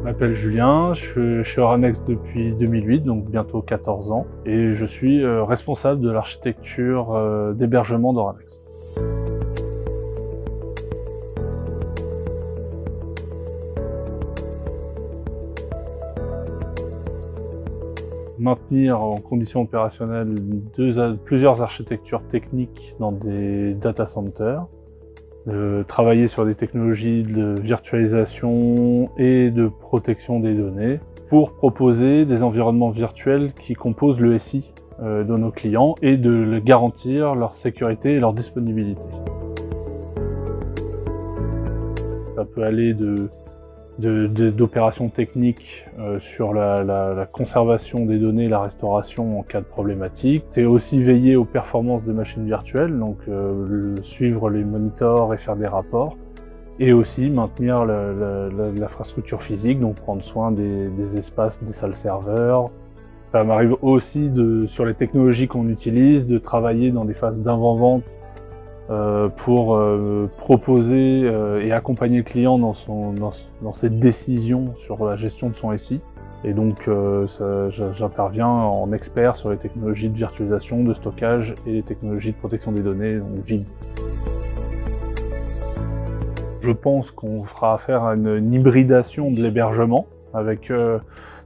m'appelle Julien, je suis chez Oranext depuis 2008, donc bientôt 14 ans, et je suis responsable de l'architecture d'hébergement d'Oranext. Maintenir en conditions opérationnelles plusieurs architectures techniques dans des data centers, travailler sur des technologies de virtualisation et de protection des données pour proposer des environnements virtuels qui composent le SI de nos clients et de garantir leur sécurité et leur disponibilité. Ça peut aller d'opérations techniques sur la conservation des données et la restauration en cas de problématique. C'est aussi veiller aux performances des machines virtuelles, donc suivre les monitors et faire des rapports. Et aussi maintenir l'infrastructure physique, donc prendre soin des espaces des salles serveurs. Ça m'arrive aussi, sur les technologies qu'on utilise, de travailler dans des phases d'avant-vente pour proposer et accompagner le client dans ses décisions sur la gestion de son SI. Et donc j'interviens en expert sur les technologies de virtualisation, de stockage et les technologies de protection des données, donc vide. Je pense qu'on fera affaire à une hybridation de l'hébergement avec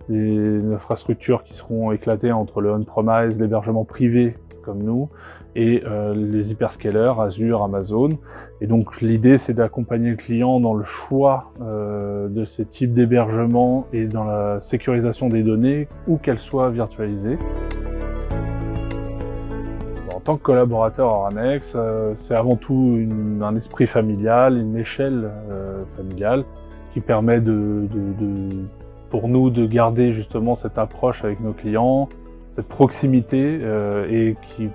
des infrastructures qui seront éclatées entre le on-premise, l'hébergement privé comme nous, et les hyperscalers, Azure, Amazon. Et donc l'idée, c'est d'accompagner le client dans le choix de ces types d'hébergement et dans la sécurisation des données, où qu'elles soient virtualisées. En tant que collaborateur Oranext, c'est avant tout un esprit familial, une échelle familiale qui permet pour nous de garder justement cette approche avec nos clients, cette proximité et qui,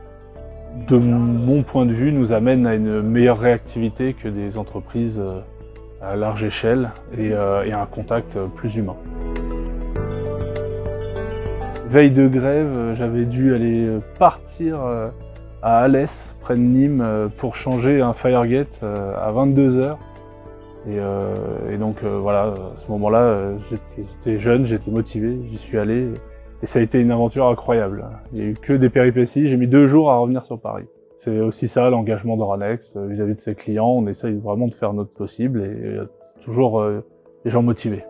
de mon point de vue, nous amène à une meilleure réactivité que des entreprises à large échelle et à un contact plus humain. Veille de grève, j'avais dû aller partir à Alès, près de Nîmes, pour changer un FireGate à 22 h. Et donc voilà, à ce moment-là, j'étais jeune, j'étais motivé, j'y suis allé. Et ça a été une aventure incroyable. Il n'y a eu que des péripéties, j'ai mis 2 jours à revenir sur Paris. C'est aussi ça l'engagement d'Oranext vis-à-vis de ses clients. On essaye vraiment de faire notre possible et toujours des gens motivés.